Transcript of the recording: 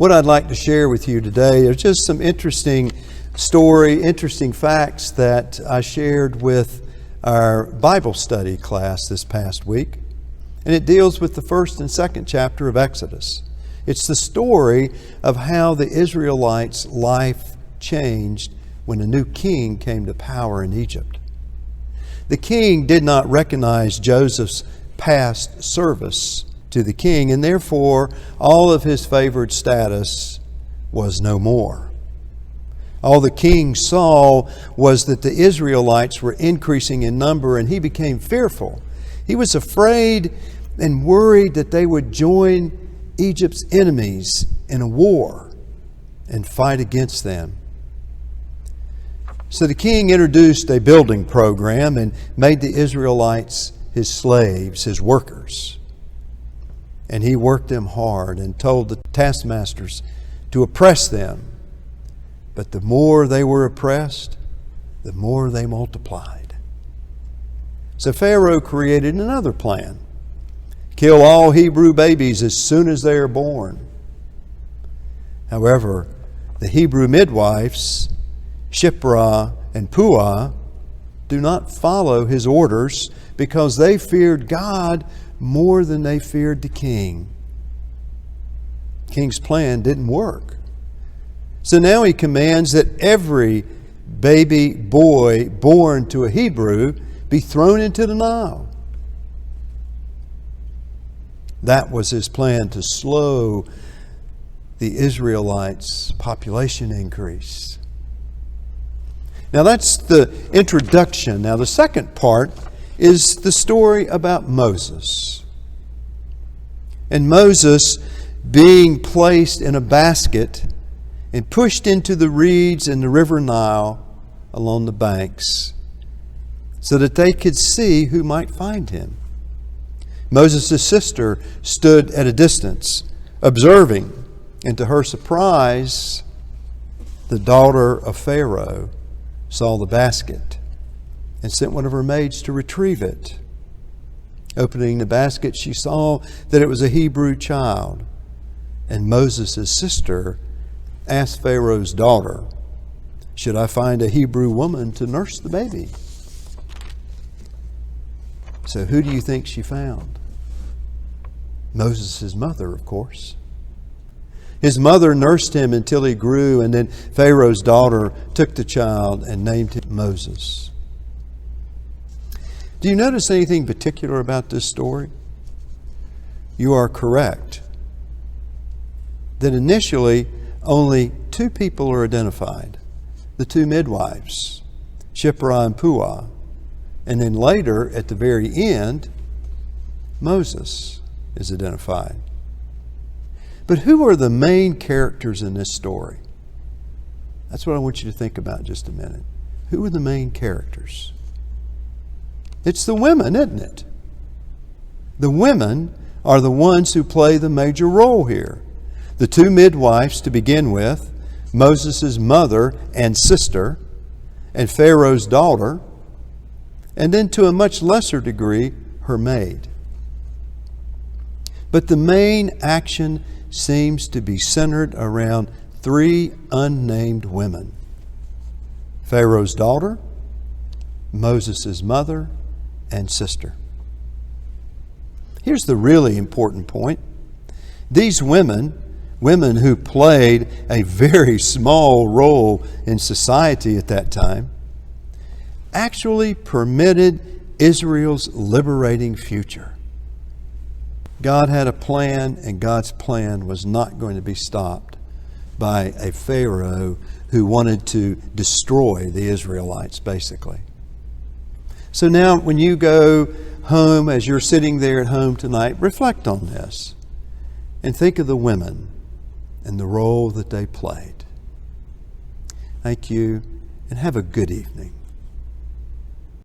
What I'd like to share with you today are just some interesting facts that I shared with our Bible study class this past week. And it deals with the first and second chapter of Exodus. It's the story of how the Israelites' life changed when a new king came to power in Egypt. The king did not recognize Joseph's past service to the king, and therefore all of his favored status was no more. All the king saw was that the Israelites were increasing in number, and he became fearful. He was afraid and worried that they would join Egypt's enemies in a war and fight against them. So the king introduced a building program and made the Israelites his slaves, his workers. And he worked them hard and told the taskmasters to oppress them. But the more they were oppressed, the more they multiplied. So Pharaoh created another plan. Kill all Hebrew babies as soon as they are born. However, the Hebrew midwives, Shiphrah and Puah, do not follow his orders because they feared God more than they feared the king. The king's plan didn't work. So now he commands that every baby boy born to a Hebrew be thrown into the Nile. That was his plan to slow the Israelites' population increase. Now that's the introduction. Now the second part is the story about Moses. And Moses being placed in a basket and pushed into the reeds in the river Nile along the banks so that they could see who might find him. Moses' sister stood at a distance, observing, and to her surprise, the daughter of Pharaoh saw the basket and sent one of her maids to retrieve it. Opening the basket, she saw that it was a Hebrew child, and Moses' sister asked Pharaoh's daughter, "Should I find a Hebrew woman to nurse the baby?" So who do you think she found? Moses' mother, of course. His mother nursed him until he grew, and then Pharaoh's daughter took the child and named him Moses. Do you notice anything particular about this story? You are correct that initially only two people are identified, the two midwives, Shiphrah and Puah, and then later at the very end, Moses is identified. But who are the main characters in this story? That's what I want you to think about in just a minute. Who are the main characters? It's the women, isn't it? The women are the ones who play the major role here. The two midwives to begin with, Moses' mother and sister, and Pharaoh's daughter, and then to a much lesser degree, her maid. But the main action seems to be centered around three unnamed women: Pharaoh's daughter, Moses' mother, and sister. Here's the really important point. These women who played a very small role in society at that time, actually permitted Israel's liberating future. God had a plan, and God's plan was not going to be stopped by a Pharaoh who wanted to destroy the Israelites, basically. So now when you go home, as you're sitting there at home tonight, reflect on this and think of the women and the role that they played. Thank you, and have a good evening.